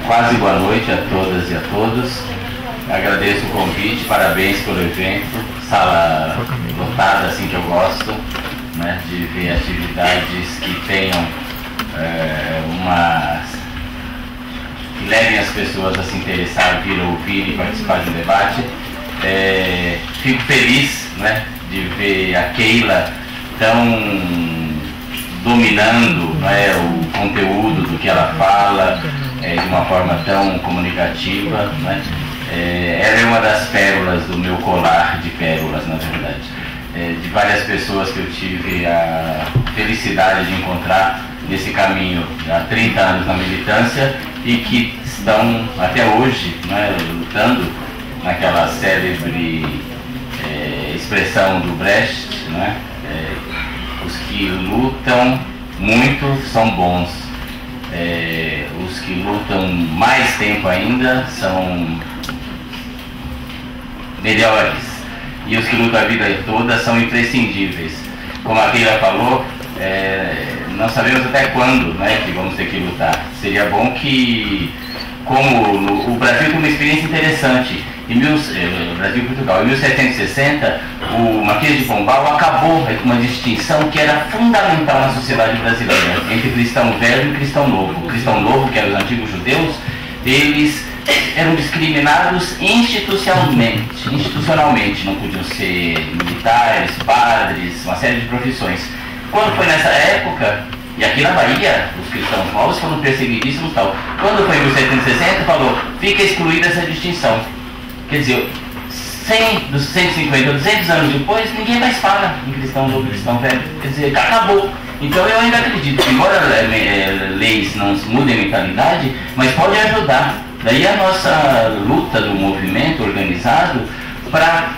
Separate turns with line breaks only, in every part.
Quase boa noite a todas e a todos. Agradeço o convite, parabéns pelo evento. Sala lotada, assim que eu gosto, né, de ver atividades que tenham que levem as pessoas a se interessar, vir ouvir e participar do debate. Fico feliz, né, de ver a Keila tão dominando, né, o conteúdo do que ela fala de uma forma tão comunicativa, né. Ela é uma das pérolas do meu colar de pérolas, na verdade, de várias pessoas que eu tive a felicidade de encontrar nesse caminho há 30 anos na militância e que estão até hoje, né, lutando naquela célebre expressão do Brecht, né, os que lutam muito são bons, os que lutam mais tempo ainda são melhores, e os que lutam a vida toda são imprescindíveis. Como a Keila falou, não sabemos até quando, né, que vamos ter que lutar. Seria bom que, como o Brasil tem uma experiência interessante, Brasil e Portugal, em 1760, o Marquês de Pombal acabou com uma distinção que era fundamental na sociedade brasileira, entre cristão velho e cristão novo. O cristão novo, que eram os antigos judeus, eles eram discriminados institucionalmente, não podiam ser militares, padres, uma série de profissões. Quando foi nessa época, e aqui na Bahia, os cristãos novos foram perseguidíssimos e tal, quando foi em 1760, falou, fica excluída essa distinção. Quer dizer, 150, 200 anos depois, ninguém mais fala em cristão novo e cristão velho. Quer dizer, acabou. Então eu ainda acredito que, embora leis não mudem a mentalidade, mas pode ajudar. Daí a nossa luta do movimento organizado para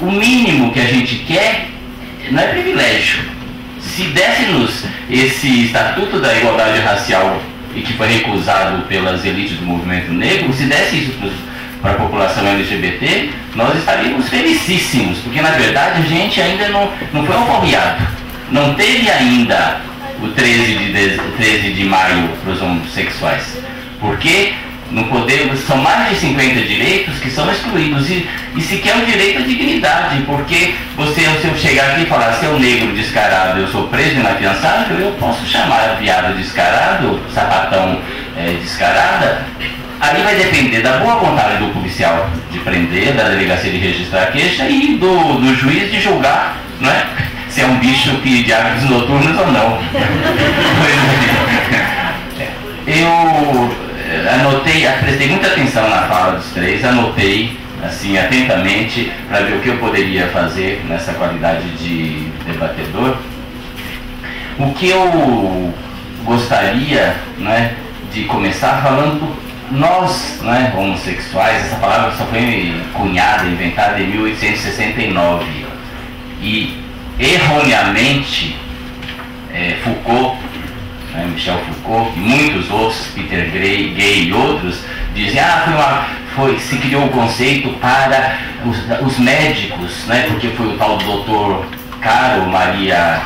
o mínimo que a gente quer, não é privilégio. Se desse-nos esse Estatuto da Igualdade Racial e que foi recusado pelas elites do movimento negro, se desse isso para a população LGBT, nós estaríamos felicíssimos, porque na verdade a gente ainda não foi alforriado. Não teve ainda o 13 de maio para os homossexuais, porque no poder são mais de 50 direitos que são excluídos, e sequer o direito à dignidade, porque se eu chegar aqui e falar, seu negro descarado, eu sou preso e inafiançável, eu posso chamar viado descarado, sapatão descarada. Aí vai depender da boa vontade do policial de prender, da delegacia de registrar a queixa e do juiz de julgar, não é? Se é um bicho de hábitos noturnos ou não. Eu prestei muita atenção na fala dos três, anotei assim atentamente para ver o que eu poderia fazer nessa qualidade de debatedor. O que eu gostaria, né, de começar falando, nós, né, homossexuais, essa palavra só foi cunhada, inventada em 1869 e erroneamente Foucault, Michel Foucault e muitos outros, Peter Gay e outros, dizem, se criou o conceito para os médicos, né, porque foi o tal doutor Caro Maria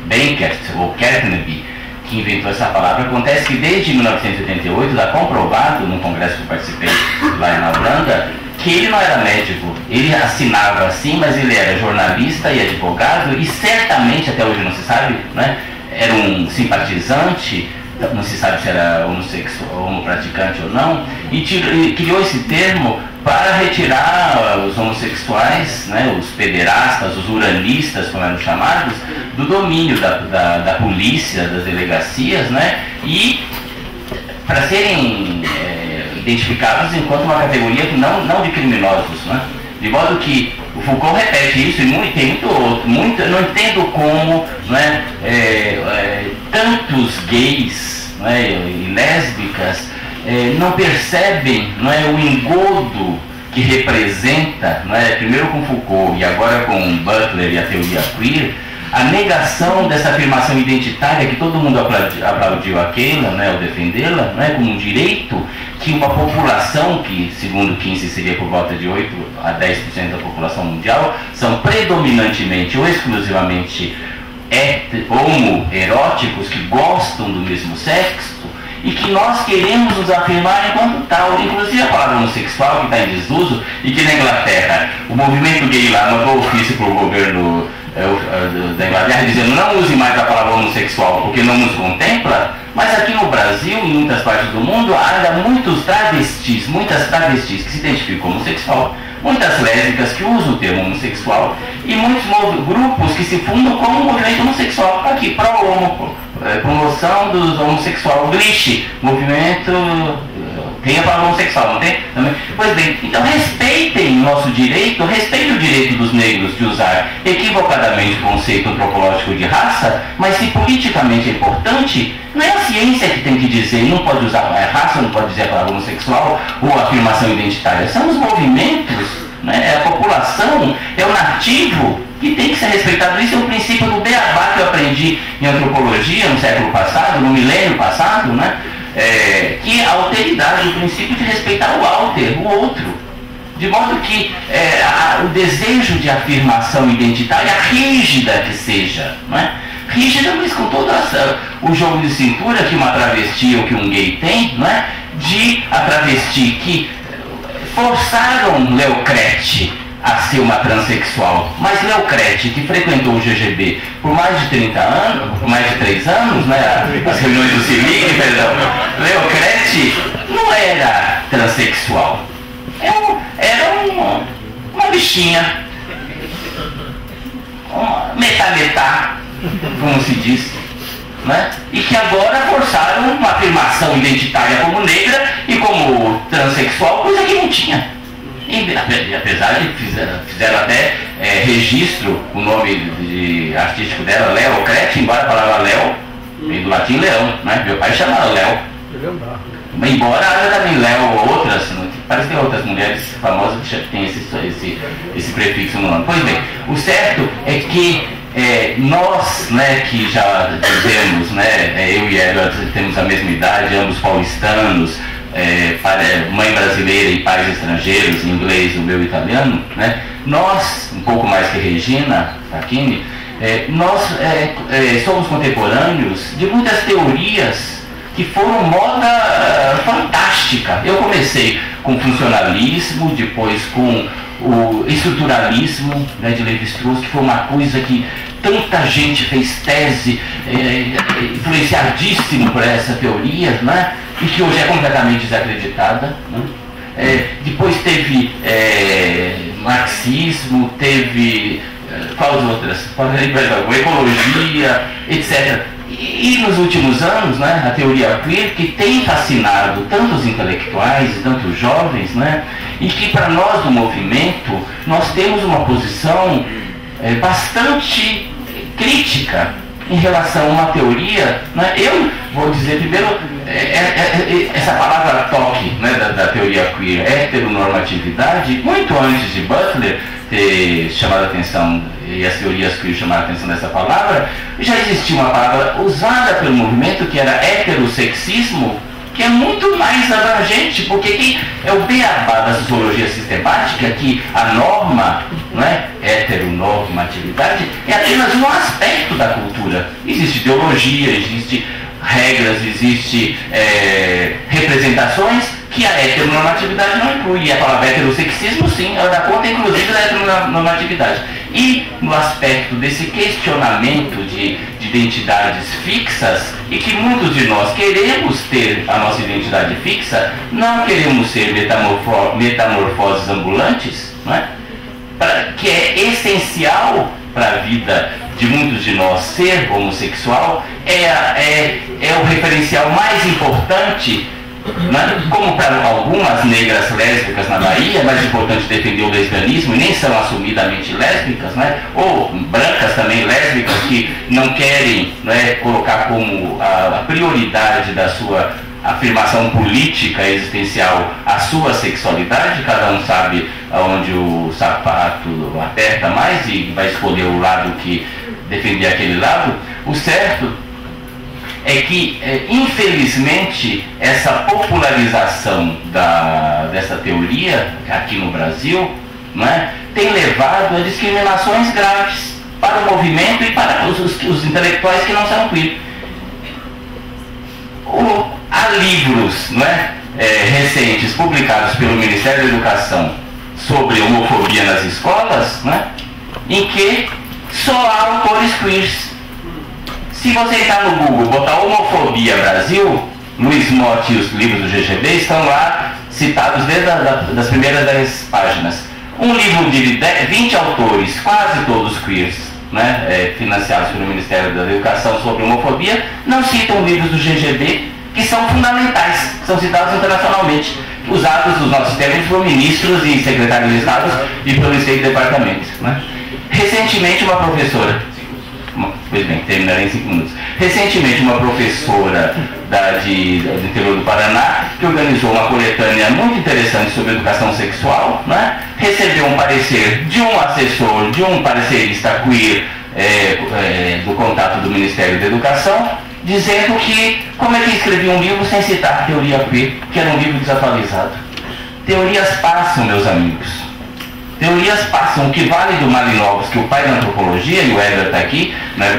Benkert, ou Kertneby, que inventou essa palavra. Acontece que desde 1988, está comprovado, num congresso que eu participei lá na Holanda, que ele não era médico. Ele assinava assim, mas ele era jornalista e advogado, e certamente, até hoje não se sabe, né, era um simpatizante, não se sabe se era homossexual, homopraticante ou não, e criou esse termo para retirar os homossexuais, né, os pederastas, os uranistas, como eram chamados, do domínio da polícia, das delegacias, né, e para serem identificados enquanto uma categoria não de criminosos, né. De modo que o Foucault repete isso e tem muito, eu não entendo como, né, tantos gays, né, e lésbicas não percebem, né, o engodo que representa, né, primeiro com Foucault e agora com Butler e a teoria queer, a negação dessa afirmação identitária que todo mundo aplaudiu a Keila, né, ao defendê-la, né, como um direito que uma população, que segundo Kinsey seria por volta de 8 a 10% da população mundial, são predominantemente ou exclusivamente homoeróticos que gostam do mesmo sexo, e que nós queremos nos afirmar enquanto tal. Inclusive a palavra homossexual, que está em desuso, e que na Inglaterra o movimento gay lá mandou ofício para o governo da Inglaterra dizendo: não use mais a palavra homossexual porque não nos contempla. Mas aqui no Brasil, em muitas partes do mundo, há muitas travestis que se identificam como homossexual, muitas lésbicas que usam o termo homossexual e muitos grupos que se fundam como movimento homossexual. Aqui, pró-homo, promoção dos homossexuais, o GLISH, movimento, tem a palavra homossexual, não tem? Pois bem, então respeitem o nosso direito, respeitem o direito dos negros de usar equivocadamente o conceito antropológico de raça, mas se politicamente é importante, não é a ciência que tem que dizer, não pode usar a raça, não pode dizer a palavra homossexual ou afirmação identitária, são os movimentos, né? É a população, é o nativo que tem que ser respeitado. Isso é o princípio do beabá que eu aprendi em antropologia no século passado, no milênio passado, né? Que é a alteridade, o princípio de respeitar o alter, o outro. De modo que o desejo de afirmação identitária, rígida que seja, não é? Rígida, mas com todo o jogo de cintura que uma travesti ou que um gay tem, não é? De a travesti que forçaram Leocrete a ser uma transexual, mas Leocrete, que frequentou o GGB por mais de 30 anos, por mais de 3 anos, né, as reuniões do CIMIC, perdão, Leocrete não era transexual, era uma bichinha, uma metá, como se diz, né? E que agora forçaram uma afirmação identitária como negra e como transexual, coisa que não tinha. E, apesar de fizeram até registro, o nome artístico dela, Leocrete, embora a palavra Leo vem do latim leão, né? Meu pai chamava Léo. Embora haja também Léo ou outras, parece que tem outras mulheres famosas que têm esse prefixo no nome. Pois bem, o certo é que nós, né, que já dizemos, né, eu e Edward temos a mesma idade, ambos paulistanos, mãe brasileira e pais estrangeiros, em inglês, o meu italiano, né, nós, um pouco mais que Regina Facchini, nós somos contemporâneos de muitas teorias que foram moda fantástica. Eu comecei com funcionalismo, depois com o estruturalismo, né, de Lévi-Strauss, que foi uma coisa que tanta gente fez tese, influenciadíssimo por essa teoria, né, e que hoje é completamente desacreditada, né. Depois teve marxismo, teve quais outras? Ecologia, etc. E nos últimos anos, né, a teoria queer, que tem fascinado tanto os intelectuais e tanto os jovens, né, e que para nós do movimento, nós temos uma posição bastante crítica em relação a uma teoria, né. Eu vou dizer primeiro, essa palavra toque, né, da teoria queer, heteronormatividade, muito antes de Butler ter chamado a atenção, e as teorias queer chamaram a atenção dessa palavra, já existia uma palavra usada pelo movimento que era heterossexismo, que é muito mais abrangente, porque é o beabá da sociologia sistemática, que a norma, não é, heteronormatividade, é apenas um aspecto da cultura. Existe ideologia, existe regras, existe representações que a heteronormatividade não inclui. E a palavra heterossexismo, sim, ela dá conta, inclusive, da heteronormatividade. E no aspecto desse questionamento de identidades fixas, e que muitos de nós queremos ter a nossa identidade fixa, não queremos ser metamorfoses ambulantes, não é? Que é essencial para a vida de muitos de nós ser homossexual, é o referencial mais importante, né? Como para algumas negras lésbicas na Bahia, é mais importante defender o lesbianismo e nem são assumidamente lésbicas, né? Ou brancas também lésbicas que não querem, né, colocar como a prioridade da sua afirmação política existencial a sua sexualidade. Cada um sabe aonde o sapato aperta mais e vai escolher o lado que defender aquele lado. O certo é que, infelizmente, essa popularização dessa teoria aqui no Brasil, não é, tem levado a discriminações graves para o movimento e para os intelectuais que não são queer. A há livros, não é, recentes publicados pelo Ministério da Educação sobre homofobia nas escolas, né, em que só há autores queers. Se você entrar no Google, botar homofobia Brasil, Luiz Motti e os livros do GGB estão lá citados desde das primeiras 10 páginas. Um livro de 20 autores, quase todos queers, né, financiados pelo Ministério da Educação sobre homofobia, não citam livros do GGB que são fundamentais, são citados internacionalmente, usados nos nossos termos por ministros e secretários de Estado e pelo State Department, né? Recentemente uma professora, pois bem, terminarei em 5 minutos. Recentemente uma professora do interior do Paraná, que organizou uma coletânea muito interessante sobre educação sexual, né? Recebeu um parecer de um assessor, de um parecerista queer do contato do Ministério da Educação, dizendo que como é que escrevia um livro sem citar teoria queer, que era um livro desatualizado. Teorias passam, meus amigos. Teorias passam. O que vale do Malinowski, o pai da antropologia, e o Edward está aqui, né,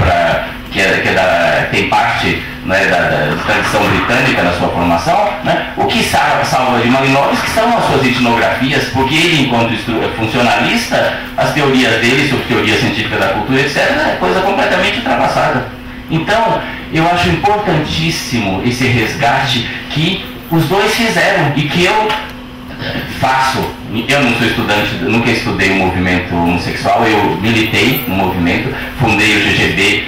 tem parte, né, da tradição britânica na sua formação, né, o que salva de Malinowski são as suas etnografias, porque ele, enquanto funcionalista, as teorias dele sobre teoria científica da cultura, etc., é coisa completamente ultrapassada. Então, eu acho importantíssimo esse resgate que os dois fizeram e que eu faço. Eu não sou estudante, nunca estudei o movimento homossexual, eu militei no movimento, fundei o GGB,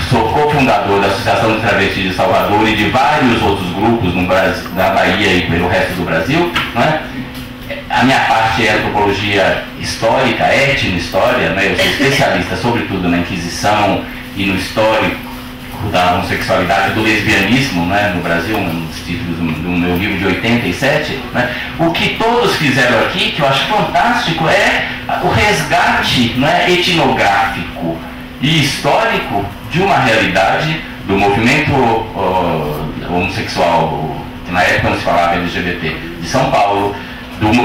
sou cofundador da Associação de Travestis de Salvador e de vários outros grupos no Brasil, na Bahia e pelo resto do Brasil, né? A minha parte é antropologia histórica, etno-história, né? Eu sou especialista sobretudo na Inquisição e no histórico da homossexualidade, do lesbianismo, né, no Brasil, um dos títulos do meu livro de 87, né. O que todos fizeram aqui, que eu acho fantástico, é o resgate, né, etnográfico e histórico de uma realidade do movimento homossexual, que na época não se falava LGBT, de São Paulo,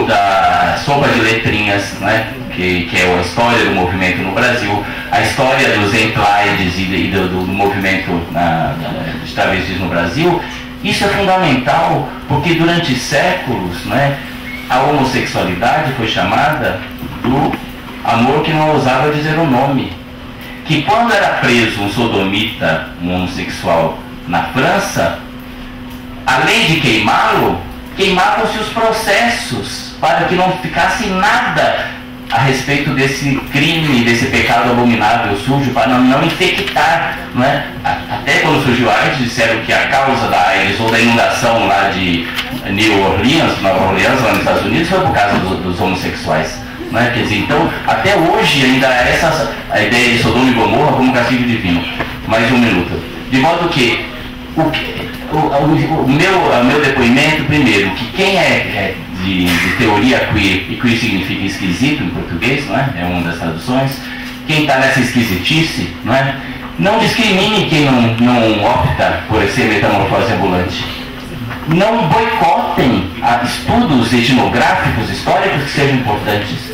da sopa de letrinhas, né, que é a história do movimento no Brasil, a história dos enclaides e do movimento de travestis no Brasil. Isso é fundamental porque durante séculos, né, a homossexualidade foi chamada do amor que não ousava dizer o nome. Que quando era preso um sodomita, um homossexual na França, além de queimá-lo, queimavam-se os processos para que não ficasse nada a respeito desse crime, desse pecado abominável, sujo, para não infectar, não é? Até quando surgiu a AIDS, disseram que a causa da AIDS ou da inundação lá de New Orleans, Nova Orleans, lá nos Estados Unidos, foi por causa dos homossexuais. Não é? Quer dizer, então, até hoje ainda há a ideia de Sodoma e Gomorra como castigo divino. Mais um minuto. De modo que o meu depoimento, primeiro, que quem é de teoria queer, e queer significa esquisito em português, não é? É uma das traduções, quem está nessa esquisitice, não é? Não discrimine quem não opta por ser metamorfose ambulante. Não boicotem estudos etnográficos, históricos que sejam importantes.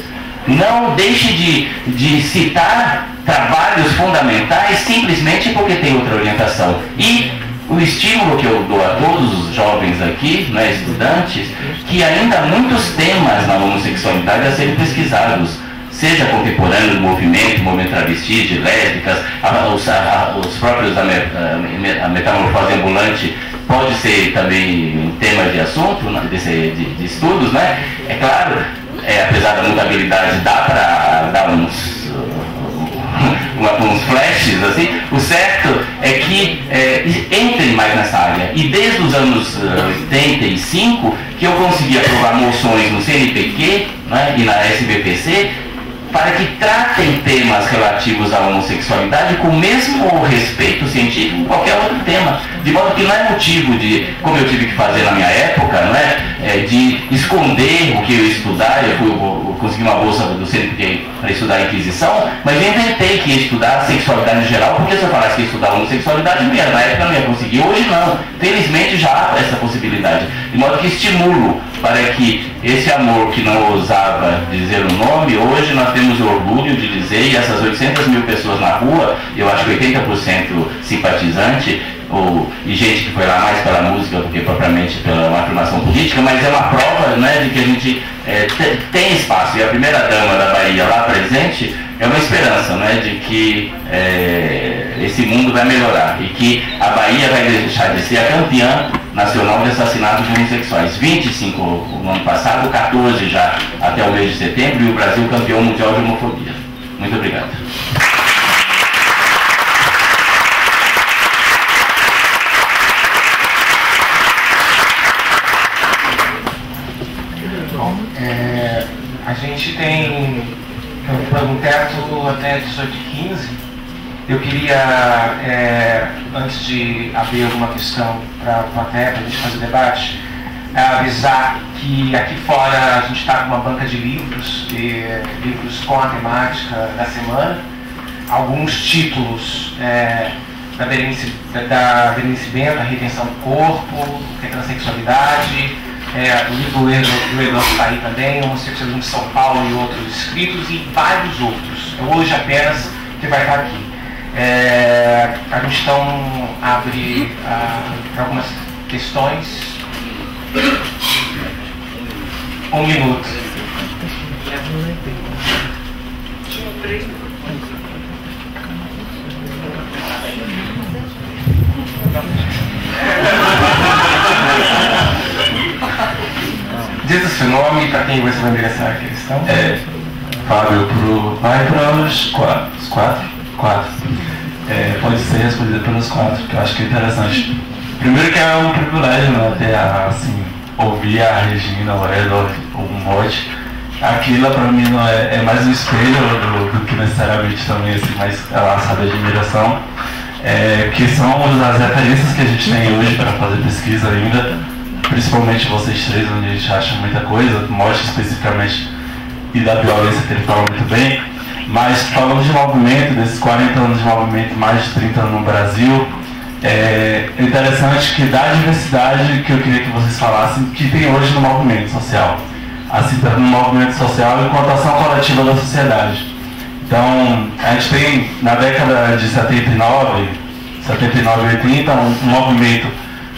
Não deixe de citar trabalhos fundamentais simplesmente porque tem outra orientação. E o estímulo que eu dou a todos os jovens aqui, né, estudantes, que ainda há muitos temas na homossexualidade a serem pesquisados, seja contemporâneo do movimento travesti, de lésbicas, os próprios, a metamorfose ambulante pode ser também tema de assunto, de estudos, né? É claro, apesar da mutabilidade, dá para dar uns flashes, assim. O certo é que entrem mais nessa área. E desde os anos 85 que eu consegui aprovar moções no CNPq, né, e na SBPC, para que tratem temas relativos à homossexualidade com o mesmo respeito científico que qualquer outro tema. De modo que não é motivo de, como eu tive que fazer na minha época, não é, de esconder o que eu ia estudar. Eu consegui uma bolsa do CNPq para estudar a Inquisição, mas eu inventei que ia estudar a sexualidade em geral, porque se eu falasse que ia estudar a homossexualidade, na época eu não ia conseguir. Hoje não. Felizmente já há essa possibilidade. De modo que estimulo para que esse amor que não ousava dizer o nome, hoje nós temos orgulho de dizer, e essas 800 mil pessoas na rua, eu acho que 80% simpatizante, e gente que foi lá mais pela música do que propriamente pela uma afirmação política, mas é uma prova, né, de que a gente tem espaço. E a primeira-dama da Bahia lá presente é uma esperança, né, de que esse mundo vai melhorar e que a Bahia vai deixar de ser a campeã nacional de assassinatos de homossexuais. 25 no ano passado, 14 já até o mês de setembro, e o Brasil campeão mundial de homofobia. Muito obrigado.
A gente tem um teto até 18h15. Eu queria, antes de abrir alguma questão para a plateia, para a gente fazer debate, avisar que aqui fora a gente está com uma banca de livros, livros com a temática da semana, alguns títulos da Berenice Bento, a retenção do corpo, a transexualidade, o livro do Eduardo está aí também, Homossexualismo de São Paulo e outros escritos, e vários outros. Hoje apenas que vai estar aqui. A gente então abre para algumas questões. 1 minuto. Diz o seu nome e para quem você vai endereçar a questão.
Fábio, vai para os quatro. Pode ser respondido pelos 4, que eu acho que é interessante. Primeiro que é um privilégio, né, ter assim, ouvir a Regina, o Edward, o Mote. Aquilo para mim não é mais um espelho do que necessariamente também assim, mais sabe, admiração. Que são as referências que a gente tem hoje para fazer pesquisa ainda, principalmente vocês três, onde a gente acha muita coisa, Mote especificamente, e da violência que ele fala muito bem. Mas falando de movimento, desses 40 anos de movimento, mais de 30 anos no Brasil, é interessante que da diversidade que eu queria que vocês falassem, que tem hoje no movimento social, assim, no movimento social enquanto ação coletiva da sociedade. Então, a gente tem, na década de 79 e 80, um movimento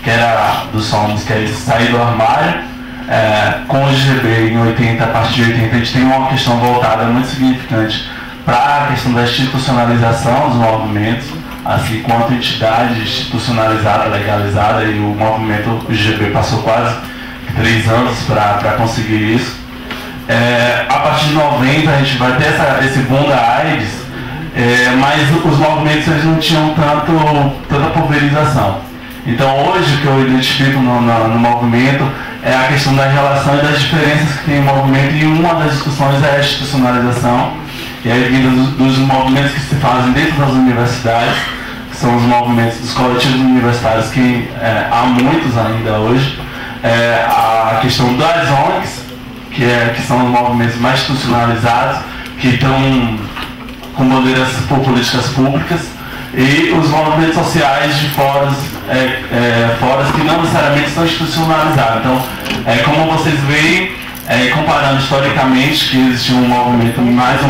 que era dos somos, que é sair do armário. Com o GGB em 80, a partir de 80, a gente tem uma questão voltada muito significante para a questão da institucionalização dos movimentos, assim, quanto entidade institucionalizada, legalizada, e o movimento, o GGB passou quase 3 anos para conseguir isso. A partir de 90 a gente vai ter esse boom da AIDS, mas os movimentos eles não tinham tanta pulverização. Então hoje o que eu identifico no movimento é a questão da relação e das diferenças que tem no movimento, e uma das discussões é a institucionalização, e aí vinda dos movimentos que se fazem dentro das universidades, que são os movimentos dos coletivos universitários, que há muitos ainda hoje, a questão das ONGs, que são os movimentos mais institucionalizados, que estão com bandeiras por políticas públicas, e os movimentos sociais de foras que não necessariamente são institucionalizados. Então, como vocês veem, comparando historicamente, que existe um movimento mais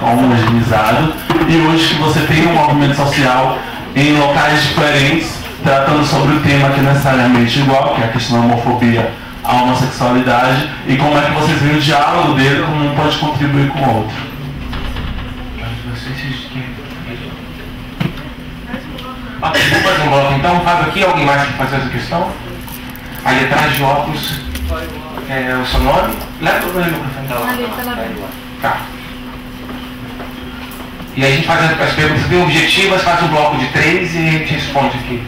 homogeneizado, e hoje que você tem um movimento social em locais diferentes, tratando sobre o tema que é necessariamente igual, que é a questão da homofobia, a homossexualidade, e como é que vocês veem o diálogo dele, como um pode contribuir com o outro.
Vamos fazer um bloco então. Faz aqui, alguém mais que fazer essa questão? Ali atrás de óculos, o seu nome? Leva o microfone. Tá. E aí a gente faz as perguntas bem objetivas, faz um bloco de 3 e a gente responde aqui.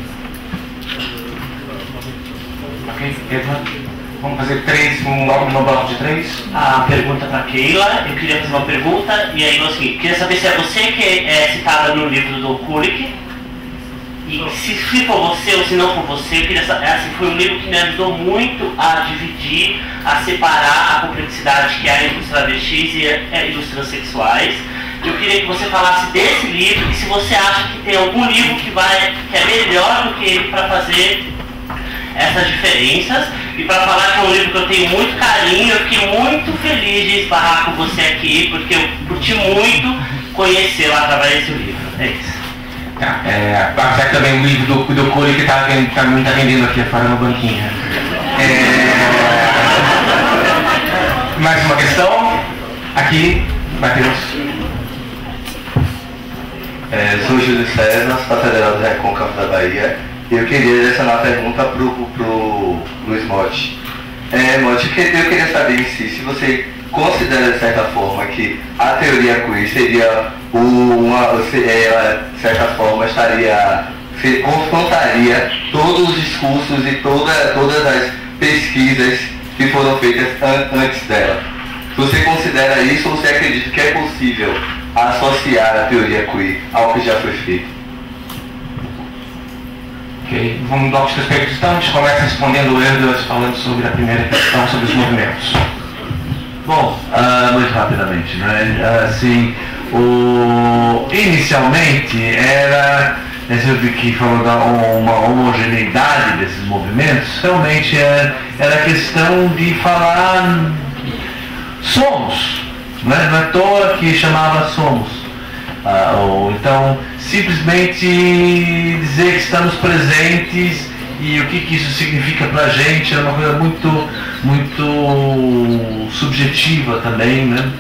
Ok? Vamos fazer 3, um bloco de 3.
A pergunta para Keila. Eu queria fazer uma pergunta, e aí é o seguinte: queria saber se é você que é citada no livro do Kulik. E se for você ou se não for você, eu queria saber, assim, foi um livro que me ajudou muito a dividir, a separar a complexidade que é entre os travestis e os transexuais. Eu queria que você falasse desse livro e se você acha que tem algum livro que é melhor do que ele para fazer essas diferenças. E para falar que é um livro que eu tenho muito carinho, eu fiquei muito feliz de esbarrar com você aqui, porque eu curti muito conhecê-lo através desse livro. É isso.
Apesar que também o livro do Cole que tá vendendo aqui fora no banquinho. Mais uma questão? Aqui, Matheus.
Sou Júlio César, sou da Federal do Recôncavo da Bahia. E eu queria direcionar a pergunta pro Luiz Motti. Motti, eu queria saber em si, se você considera de certa forma que a teoria queer seria de certa forma confrontaria todos os discursos e todas as pesquisas que foram feitas antes dela. Se você considera isso, ou você acredita que é possível associar a teoria queer ao que já foi feito?
Ok, vamos dar os aspectos. Então, a gente começa respondendo o Edwards, falando sobre a primeira questão, sobre os movimentos.
Bom, muito rapidamente, né? Assim, inicialmente era, que falou da uma homogeneidade desses movimentos, realmente era questão de falar somos, né? Não é à toa que chamava somos. Ou então, simplesmente dizer que estamos presentes e o que isso significa pra gente é uma coisa muito subjetiva também, né?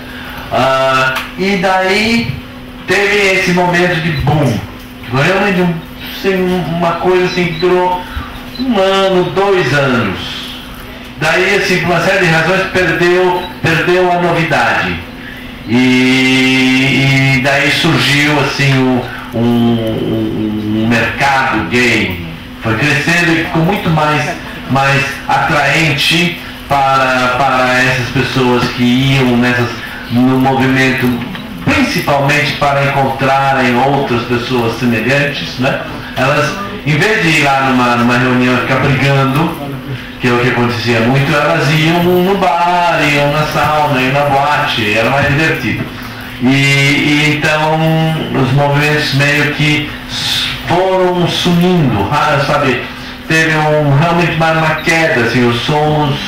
E daí teve esse momento de boom, realmente uma coisa assim que durou 1 ano, 2 anos. Daí, assim, por uma série de razões, perdeu a novidade. E daí surgiu assim um mercado gay, foi crescendo e ficou muito mais atraente para essas pessoas que iam no movimento, principalmente para encontrarem outras pessoas semelhantes, né? Elas, em vez de ir lá numa reunião e ficar brigando, que é o que acontecia muito, elas iam no bar, iam na sauna, iam na boate, era mais divertido. E então os movimentos meio que foram sumindo, sabe? Teve realmente uma queda, assim, os somos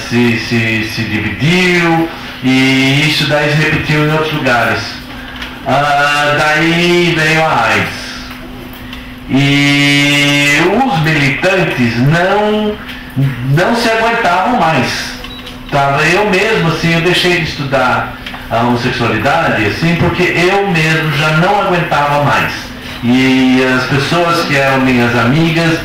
se dividiu e isso daí se repetiu em outros lugares. Daí veio a AIDS. E os militantes não se aguentavam mais. Eu mesmo, assim, eu deixei de estudar a homossexualidade, assim, porque eu mesmo já não aguentava mais. E as pessoas que eram minhas amigas,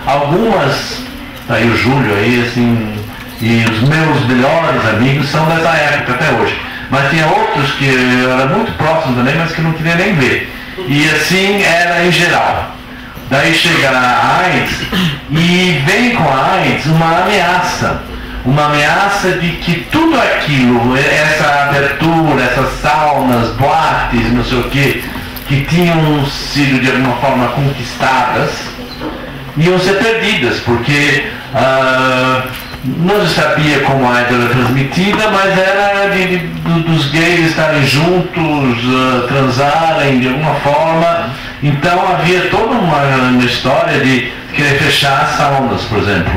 algumas, aí o Júlio aí, assim, e os meus melhores amigos são dessa época até hoje. Mas tinha outros que eram muito próximos também, mas que não queria nem ver. E assim era em geral. Daí chega a AIDS e vem com a AIDS uma ameaça de que tudo aquilo, essa abertura, essas saunas, boates, não sei o que tinham sido de alguma forma conquistadas, iam ser perdidas, porque não se sabia como a AIDS era transmitida, mas era dos gays estarem juntos, transarem de alguma forma. Então havia toda uma história de querer fechar as saunas, por exemplo.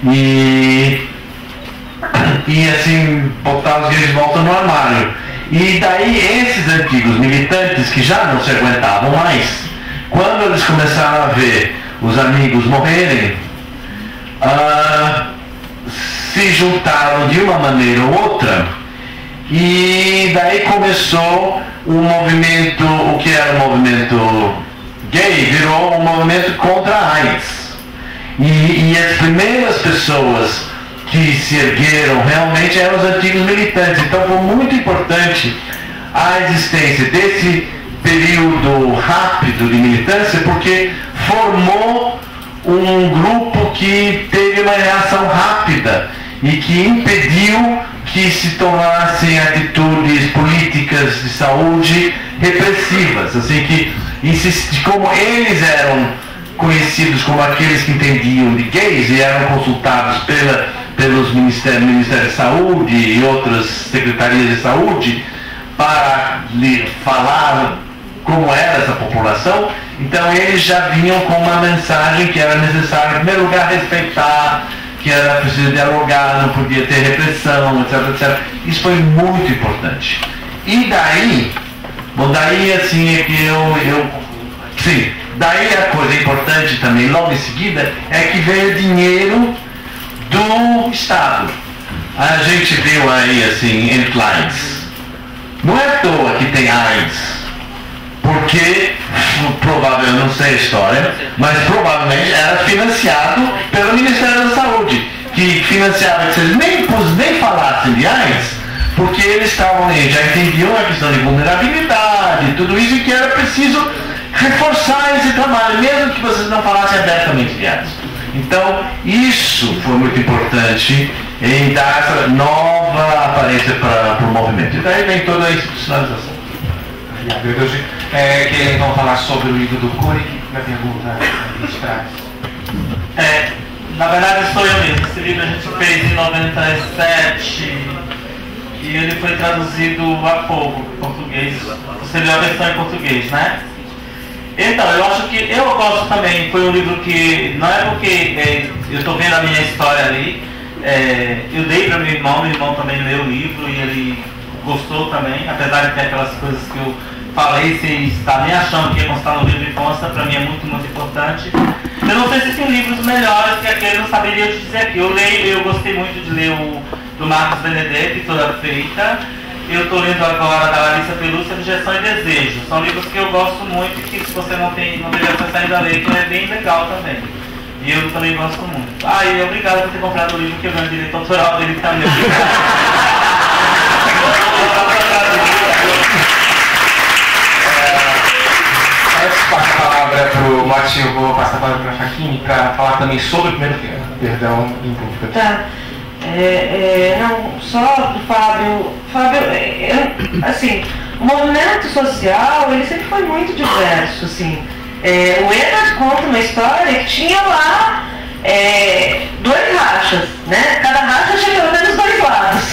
E assim, botar os gays de volta no armário. E daí esses antigos militantes que já não se aguentavam mais, quando eles começaram a ver os amigos morrerem, se juntaram de uma maneira ou outra, e daí começou um movimento, o que era um movimento gay, virou um movimento contra a AIDS. E as primeiras pessoas que se ergueram realmente eram os antigos militantes. Então foi muito importante a existência desse período rápido de militância, porque formou um grupo que teve uma reação rápida e que impediu que se tomassem atitudes políticas de saúde repressivas, assim, que como eles eram conhecidos como aqueles que entendiam de gays e eram consultados pelos Ministérios de Saúde e outras secretarias de saúde para lhe falar como era essa população, Então eles já vinham com uma mensagem que era necessário, em primeiro lugar, respeitar, que era preciso dialogar, não podia ter repressão, etc, etc. Isso foi muito importante. E daí, bom, daí assim é que sim, daí a coisa importante também, logo em seguida, é que veio dinheiro do Estado. A gente viu aí, assim, em slides. Não é à toa que tem AIDS, porque, provavelmente, eu não sei a história, mas provavelmente era financiado pelo Ministério da Saúde, que financiava que vocês nem falassem de AIDS, porque eles estavam, já entendiam a questão de vulnerabilidade, tudo isso, e que era preciso reforçar esse trabalho, mesmo que vocês não falassem abertamente de AIDS. Então, isso foi muito importante em dar essa nova aparência para o movimento. E daí vem toda a institucionalização.
Querem então falar sobre o livro do Kulik, na pergunta de trás.
Na verdade sou eu mesmo. Esse livro a gente fez em 97 e ele foi traduzido há pouco em português. Você leu a versão em português, né? Então, eu acho que eu gosto também. Foi um livro que não é porque eu estou vendo a minha história ali. Eu dei para meu irmão também leu o livro e ele gostou também, apesar de ter aquelas coisas que eu falei sem estar nem achando que ia constar no livro e consta, para mim é muito, muito importante. Eu não sei se tem livros melhores que aquele, eu não saberia te dizer aqui. Eu gostei muito de ler o do Marcos Benedetti, Toda Feita. Eu estou lendo agora da Larissa Pelúcia, Objeção e Desejo. São livros que eu gosto muito e que se você não teve acesso ainda a ler, que é bem legal também. E eu também gosto muito. E obrigado por ter comprado o livro, que eu ganho direito autoral dele também.
Antes de passar a palavra para o Motti, eu vou passar a palavra para a Fachini para falar também sobre o primeiro filme. Perdão, em público.
Tá. Não, só do Fábio. Assim, o movimento social, ele sempre foi muito diverso, assim. O Edward conta uma história que tinha lá 2 rachas, né? Cada racha tinha pelo menos 2 lados,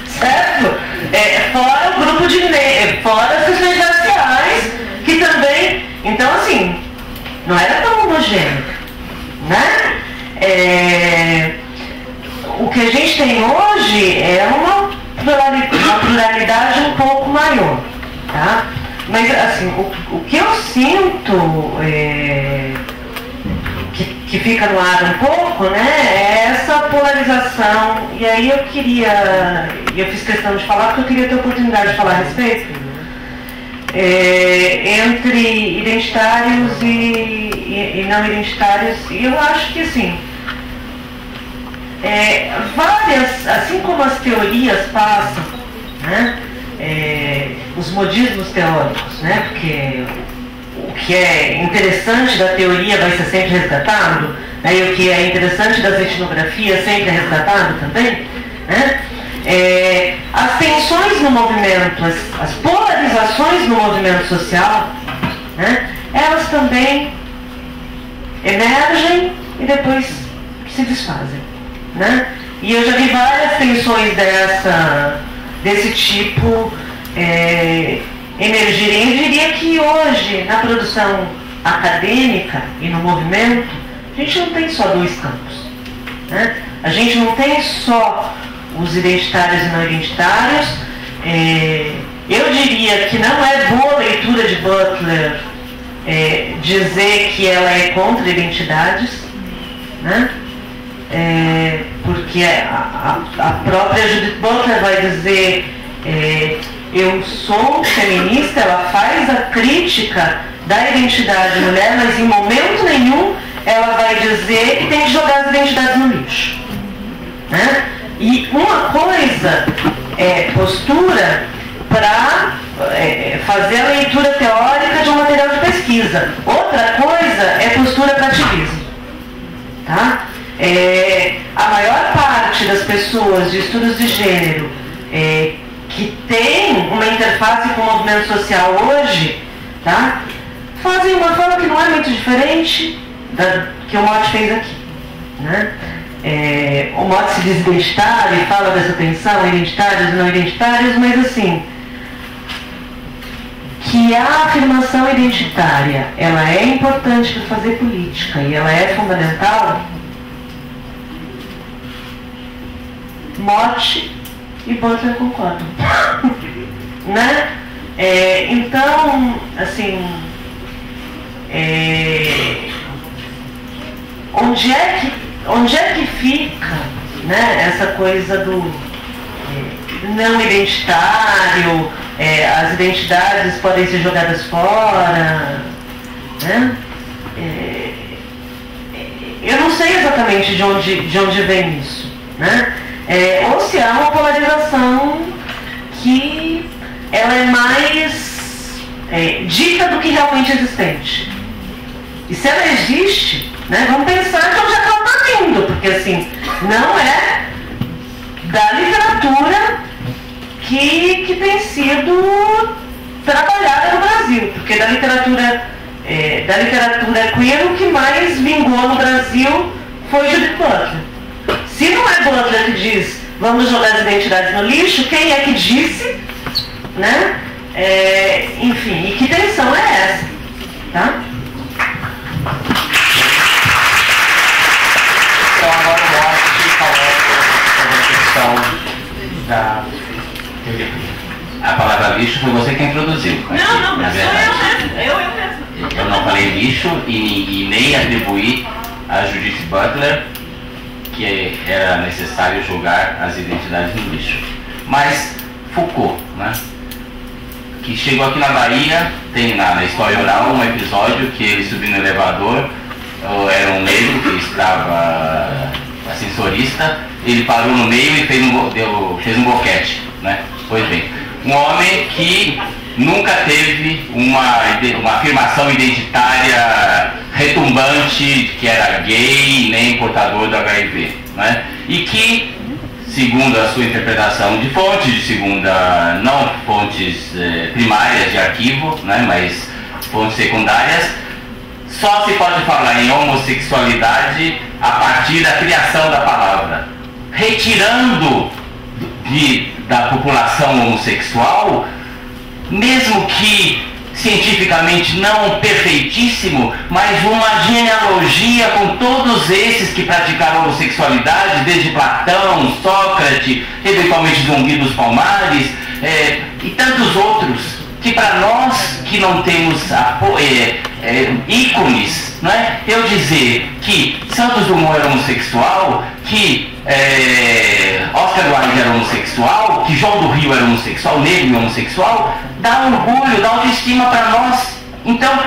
certo? Fora o grupo de fora as questões raciais, que também, então assim, não era tão homogêneo, né? O que a gente tem hoje é uma pluralidade um pouco maior, tá? Mas assim, o que eu sinto que fica no ar um pouco, né, é essa polarização. E aí eu fiz questão de falar porque eu queria ter a oportunidade de falar a respeito, entre identitários e não identitários. E eu acho que assim, várias, assim como as teorias passam, né, os modismos teóricos, né, porque o que é interessante da teoria vai ser sempre resgatado, né, e o que é interessante das etnografias sempre é resgatado também, né, as tensões no movimento, as polarizações no movimento social, né, elas também emergem e depois se desfazem, né? E eu já vi várias tensões desse tipo emergirem. Eu diria que hoje, na produção acadêmica e no movimento, a gente não tem só 2 campos, né? A gente não tem só os identitários e não identitários. Eu diria que não é boa leitura de Butler dizer que ela é contra identidades, né? Porque a própria Judith Butler vai dizer eu sou feminista, ela faz a crítica da identidade mulher, mas em momento nenhum ela vai dizer que tem que jogar as identidades no lixo, né? E uma coisa é postura para fazer a leitura teórica de um material de pesquisa, outra coisa é postura para ativismo, tá? A maior parte das pessoas de estudos de gênero que tem uma interface com o movimento social hoje, tá, fazem uma forma que não é muito diferente da que o Motti fez aqui, né? O Motti se diz identitário e fala dessa tensão, identitários e não identitários, mas assim, que a afirmação identitária, ela é importante para fazer política e ela é fundamental, Motte e Butler concordam. Né? Então, assim, onde é que fica, né, essa coisa do não identitário, as identidades podem ser jogadas fora, né? Eu não sei exatamente de onde vem isso, né? Ou se há uma polarização que ela é mais dita do que realmente existente. E se ela existe, né, vamos pensar de onde é que ela está vindo, porque assim, não é da literatura que tem sido trabalhada no Brasil, porque da literatura queer o que mais vingou no Brasil foi Judith Butler. Se não é Butler que diz vamos jogar as identidades no lixo, quem é que disse, né? Enfim, e que tensão é essa, tá?
Então agora o Motte falando sobre a questão da teoria.
A palavra lixo foi você quem introduziu.
Não, sou eu mesmo. Eu mesmo.
Eu não falei lixo e nem atribuí a Judith Butler que era necessário julgar as identidades no lixo. Mas Foucault, né, que chegou aqui na Bahia, tem na história oral um episódio que ele subiu no elevador, era um negro que estava ascensorista, ele parou no meio e fez um boquete, né? Pois bem, um homem que nunca teve uma afirmação identitária retumbante de que era gay nem portador do HIV, né? E que, segundo a sua interpretação de fontes, não fontes primárias de arquivo, né, mas fontes secundárias, só se pode falar em homossexualidade a partir da criação da palavra, retirando da população homossexual, mesmo que cientificamente não perfeitíssimo, mas uma genealogia com todos esses que praticaram homossexualidade, desde Platão, Sócrates, eventualmente Zumbi dos Palmares, e tantos outros, que para nós que não temos ícones, né, eu dizer que Santos Dumont era homossexual, que Oscar Wilde era homossexual, que João do Rio era homossexual, negro e homossexual, dá orgulho, dá autoestima para nós. Então,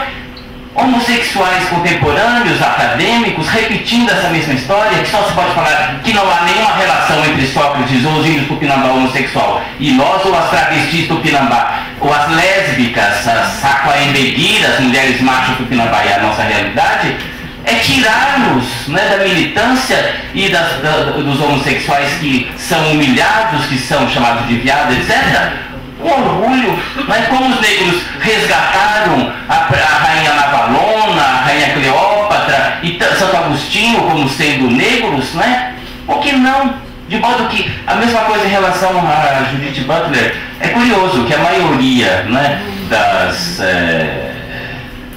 homossexuais contemporâneos, acadêmicos, repetindo essa mesma história, que só se pode falar que não há nenhuma relação entre Sócrates ou os índios Tupinambá homossexual e nós, ou as travestis Tupinambá, ou as lésbicas, as saquaembeguiras, as mulheres machos Tupinambá e a nossa realidade, é tirarmos, né, da militância e dos homossexuais que são humilhados, que são chamados de viado, etc., o orgulho, mas como os negros resgataram a rainha Navalona, a rainha Cleópatra e Santo Agostinho como sendo negros, né? Por que não? De modo que a mesma coisa em relação a Judith Butler, é curioso que a maioria, né,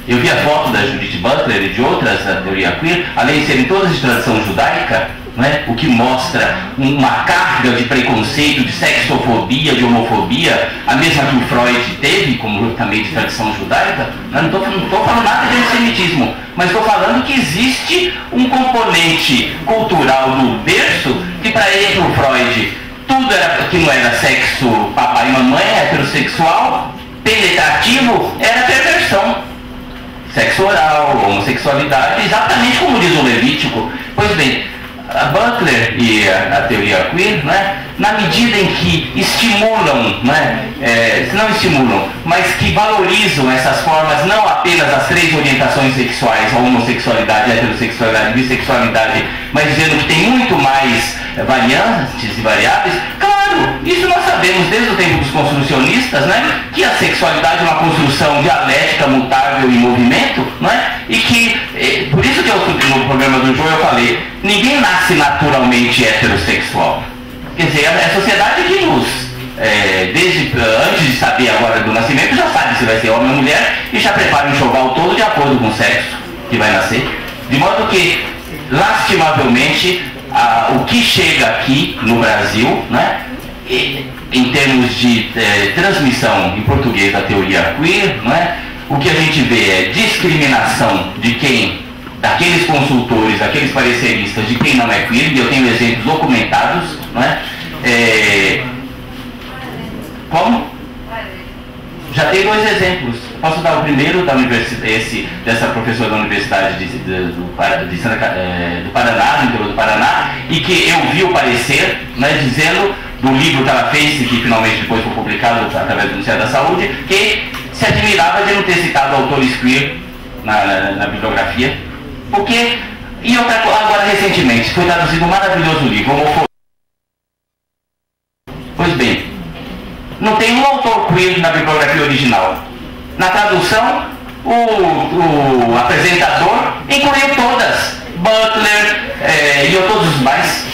eu vi a foto da Judith Butler e de outras da teoria queer, além de serem todas de tradição judaica, né, o que mostra uma carga de preconceito, de sexofobia, de homofobia, a mesma que o Freud teve, como também de tradição judaica. Não estou falando nada de antissemitismo, mas estou falando que existe um componente cultural no berço que para ele, para o Freud, tudo que não era sexo papai e mamãe, heterossexual, penetrativo, era perversão. Sexo oral, homossexualidade, exatamente como diz o Levítico. Pois bem, a Butler e a teoria queer, né, na medida em que estimulam, né, não estimulam, mas que valorizam essas formas, não apenas as três orientações sexuais, a homossexualidade, a heterossexualidade, a bissexualidade, mas dizendo que tem muito mais variantes e variáveis. Claro, isso nós sabemos desde o tempo dos construcionistas, né, que a sexualidade é uma construção dialética, mutável e em movimento, né, e que, por isso que no programa do João eu falei, ninguém nasce naturalmente heterossexual. Quer dizer, é a sociedade que nos antes de saber agora do nascimento, já sabe se vai ser homem ou mulher e já prepara o enxoval todo de acordo com o sexo que vai nascer. De modo que, lastimavelmente, o que chega aqui no Brasil, né, em termos de transmissão em português da teoria queer, né, o que a gente vê é discriminação daqueles consultores, daqueles pareceristas, de quem não é queer, e eu tenho exemplos documentados, né? Como? Já tem 2 exemplos. Posso dar o primeiro dessa professora da Universidade do Paraná, no interior do Paraná, e que eu vi o parecer, né, dizendo, do livro que ela fez, e que finalmente depois foi publicado através do Ministério da Saúde, que se admirava de não ter citado autores queer na bibliografia, porque, e agora recentemente, foi traduzido um maravilhoso livro, Homofobia. Pois bem, não tem um autor queer na bibliografia original. Na tradução, o apresentador incluiu todas, Butler e todos os mais.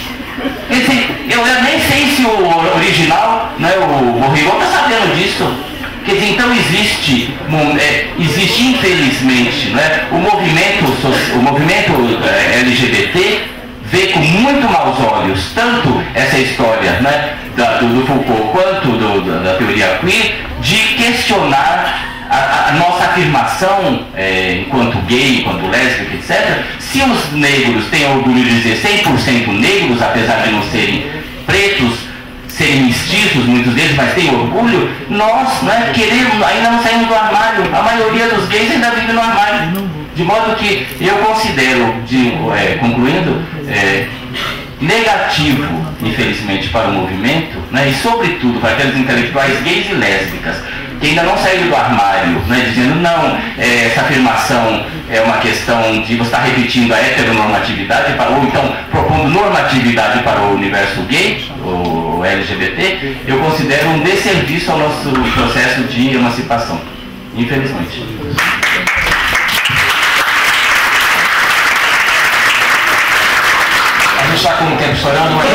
Eu nem sei se o original, né, o Morrigon está sabendo disso. Quer dizer, então existe infelizmente, né, o movimento LGBT vê com muito maus olhos tanto essa história, né, do Foucault quanto da teoria queer, de questionar a nossa afirmação enquanto gay, enquanto lésbica, etc. Se os negros têm orgulho de dizer 100% negros, apesar de não serem pretos, serem mestiços, muitos deles, mas têm orgulho, nós, né, ainda não saímos do armário. A maioria dos gays ainda vive no armário. De modo que eu considero, concluindo, negativo, infelizmente, para o movimento, né, e sobretudo para aqueles intelectuais gays e lésbicas que ainda não saíram do armário, né, dizendo não, essa afirmação é uma questão de você estar repetindo a heteronormatividade, ou então propondo normatividade para o universo gay, o LGBT, eu considero um desserviço ao nosso processo de emancipação, infelizmente.
A gente está com o tempo estourando, mas...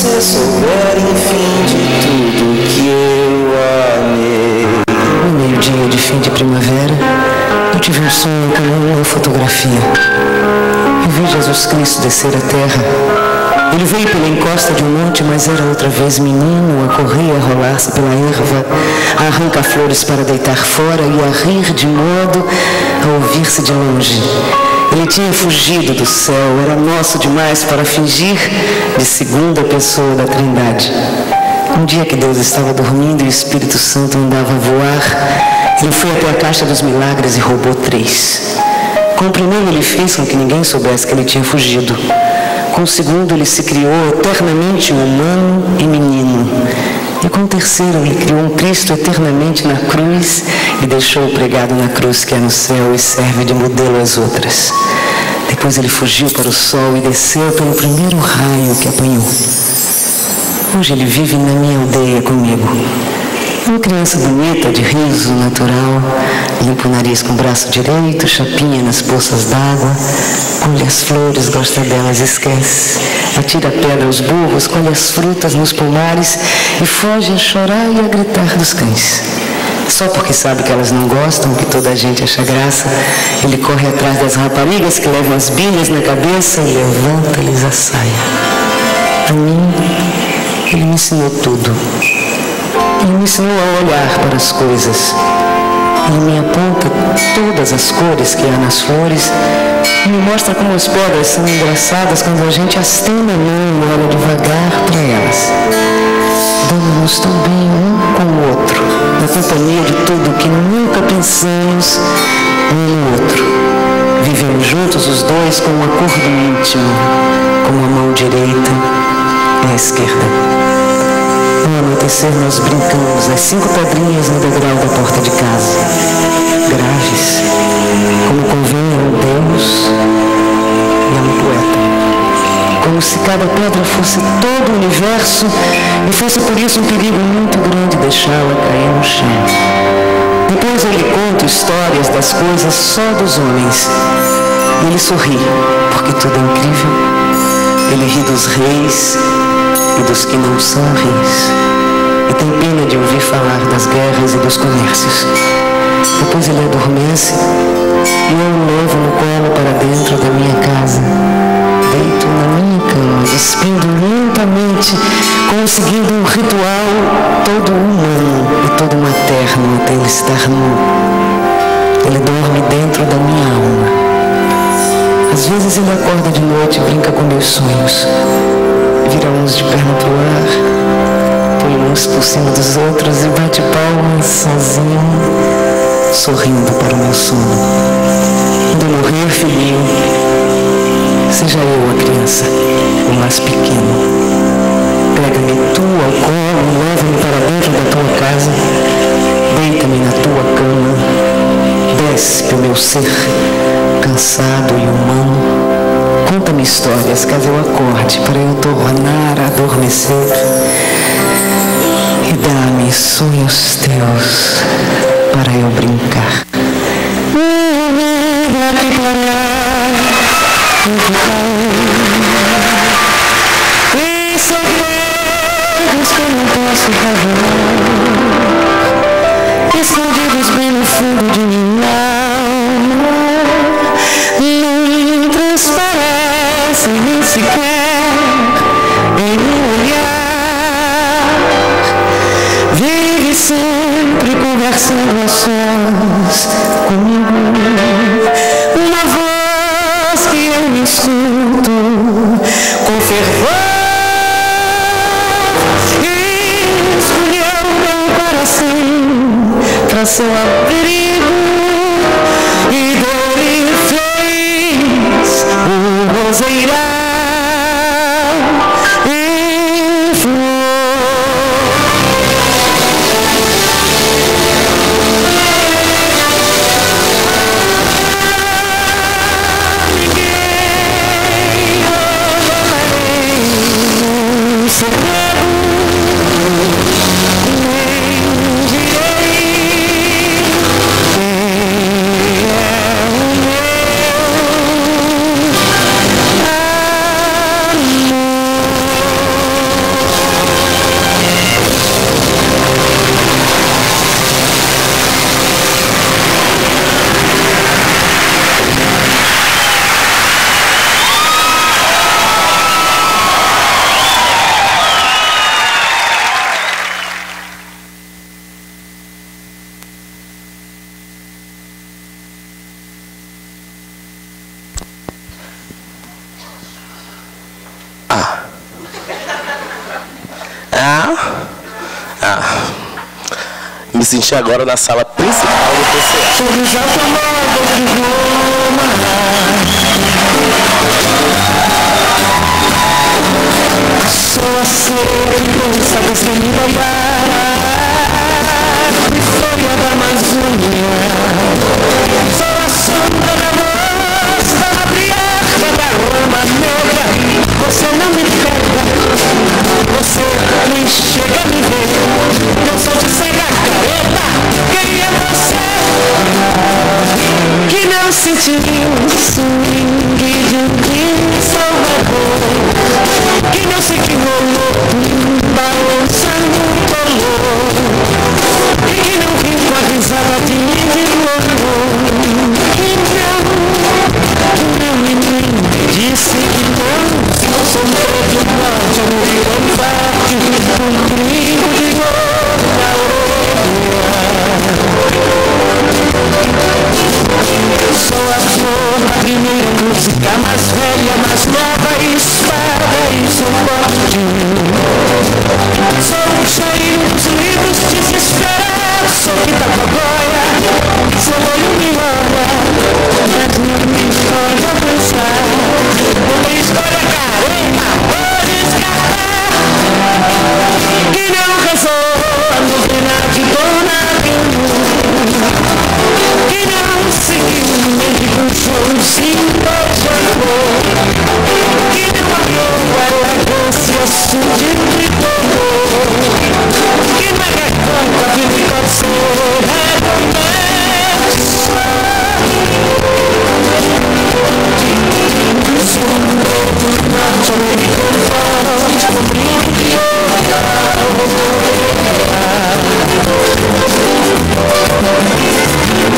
você souber, enfim, de tudo que eu amei. No meio-dia de fim de primavera, eu tive um sonho como uma fotografia. Eu vi Jesus Cristo descer a terra. Ele veio pela encosta de um monte, mas era outra vez menino, a correr, a rolar-se pela erva, a arrancar flores para deitar fora e a rir de modo a ouvir-se de longe. Ele tinha fugido do céu, era nosso demais para fingir de segunda pessoa da Trindade. Um dia que Deus estava dormindo e o Espírito Santo andava a voar, ele foi até a Caixa dos Milagres e roubou 3. Com o primeiro ele fez com que ninguém soubesse que ele tinha fugido. Com o segundo ele se criou eternamente humano e menino. E com o terceiro ele criou um Cristo eternamente na cruz e deixou-o pregado na cruz que é no céu e serve de modelo às outras. Depois ele fugiu para o sol e desceu pelo primeiro raio que apanhou. Hoje ele vive na minha aldeia comigo. Uma criança bonita, de riso natural, limpa o nariz com o braço direito, chapinha nas poças d'água, colhe as flores, gosta delas, esquece, atira a pedra aos burros, colhe as frutas nos pomares e foge a chorar e a gritar dos cães. Só porque sabe que elas não gostam, que toda a gente acha graça, ele corre atrás das raparigas que levam as bilhas na cabeça e levanta-lhes a saia. A mim, ele me ensinou tudo. Ele me ensinou a olhar para as coisas. Ele me aponta todas as cores que há nas flores e me mostra como as pedras são engraçadas quando a gente as tem na mão e olha devagar para elas. Damos-nos tão bem um com o outro, na companhia de tudo que nunca pensamos um no outro. Vivemos juntos os dois com um acordo íntimo, como a mão direita e a esquerda. No anoitecer nós brincamos as 5 pedrinhas no degrau da porta de casa, graves, como convém a um Deus e a um poeta. Como se cada pedra fosse todo o universo e fosse por isso um perigo muito grande deixá-la cair no chão. Depois eu lhe conto histórias das coisas só dos homens. E ele sorri, porque tudo é incrível. Ele ri dos reis e dos que não são reis. E tem pena de ouvir falar das guerras e dos comércios. Depois ele adormece e eu o levo no colo para dentro da minha casa. Deito na minha cama, despindo lentamente, conseguindo um ritual todo humano e todo materno até ele estar nu. Ele dorme dentro da minha alma. Às vezes ele acorda de noite e brinca com meus sonhos. Vira uns de perna pro ar, põe uns por cima dos outros e bate palmas sozinho, sorrindo para o meu sono. Quando eu morrer, filhinho, seja eu a criança, o mais pequeno. Pega-me tu ao colo e leva-me para dentro da tua casa. Deita-me na tua cama. Desce para o meu ser, cansado e humano. Conta-me histórias caso eu acorde para eu tornar a adormecer. E dá-me sonhos teus para eu brincar. E segredos que eu não posso revelar, escondidos bem no fundo de minha alma, não transparecem nem sequer em meu olhar. Vive sempre conversando a sós comigo, uma voz que eu me escuto com fervor. Escolheu meu coração para seu abrigo e dele fez o roseiral em flor. Ninguém ouve segredo, nem direi
Me senti agora na sala principal do TCA.
Sobre os automóveis de Roma, sou a segurança desse lugar, história da Amazônia. Sou a sombra da voz da matriarca da Roma negra. Você não me pega, você nem chega a me ver. Não sou de cega careta, quem é você? Que não sentiu o swing de um Salvador, que não se equivocou balançando um color, e que não riu com a risada de louro, que não me disse que não sou preto norte, eu me combate um trigo de ouro na orelha. Sou a flor da primeira música, mais velha, mais nova, espada e suporte. Sou o cheiro dos livros desesperados, sou Pitagória, seu olho me olha, mas não me pode alcançar. Uma história careta, pode escapar, que não casou a novena de Dona que não seguiu nem que puxou um símbolo de amor, que não amou a elegância sutil de color, que não é reconta que me pode ser recomeço. Sou um novo norte-americano forte, com brilho de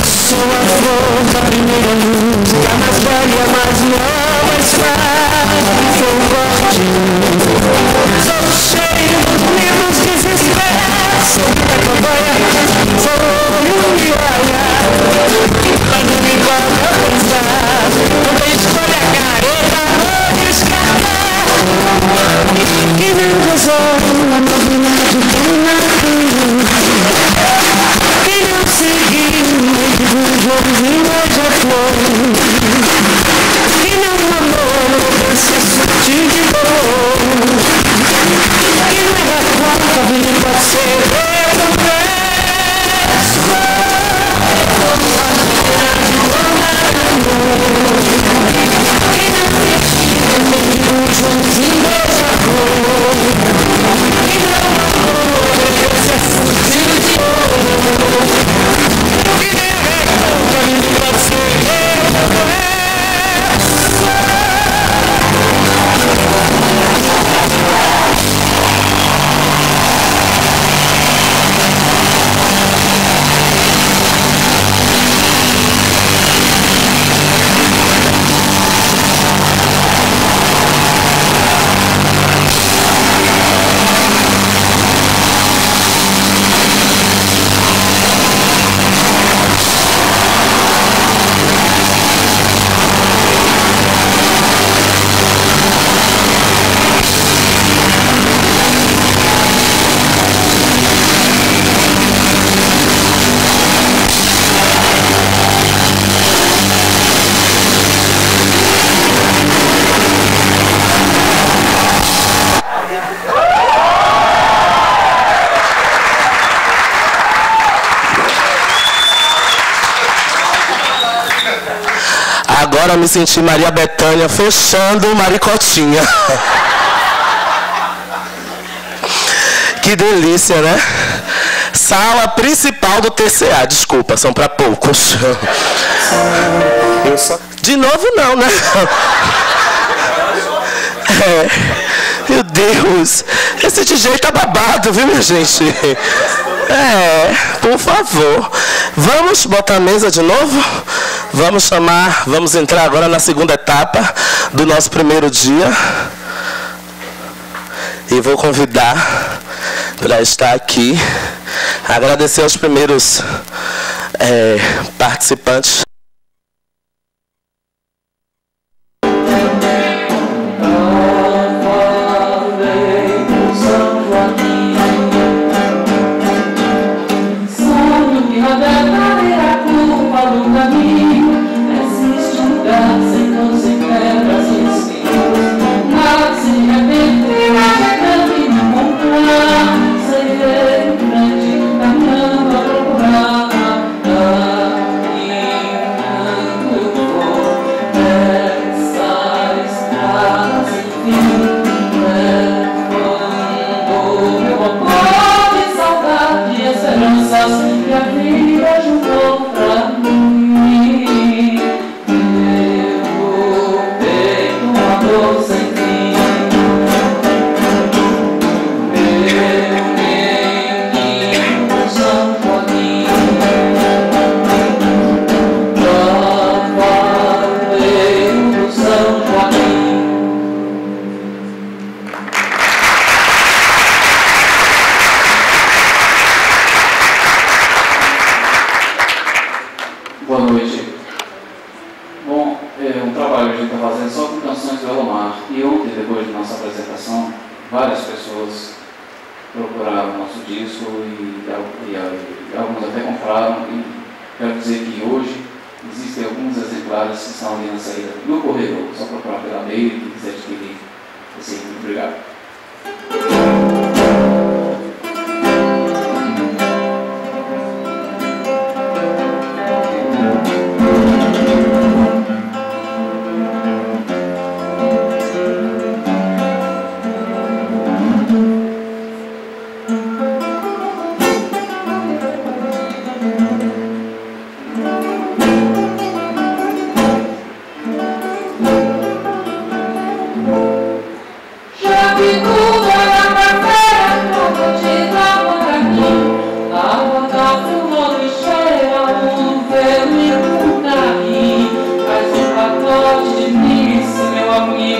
sou a flor da primeira música, mais velha, mais nova, espada foi um corte. Sou o cheiro dos livros desesperados, sou Pitagória, sou o me olha, mas não me pode alcançar. Toda história careta, vou descartar, que não gozou a novidade do navio, que não seguiu Joãozinho já foi, e não amou esse sutil de dor, que não é conta de pode ser Joãozinho já foi, e não amou esse sutil de dor.
Agora eu me senti Maria Bethânia fechando Maricotinha. Que delícia, né? Sala principal do TCA. Desculpa, são para poucos. De novo não, né? Meu Deus. Esse DJ tá babado, viu, minha gente? Por favor. Vamos botar a mesa de novo? Vamos entrar agora na segunda etapa do nosso primeiro dia. E vou convidar para estar aqui, agradecer aos primeiros participantes.
várias pessoas procuraram o nosso disco e alguns até compraram. E quero dizer que hoje existem alguns exemplares que estão ali na saída no corredor, só procurar pela meio e quem quiser adquirir. Muito obrigado.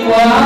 Igual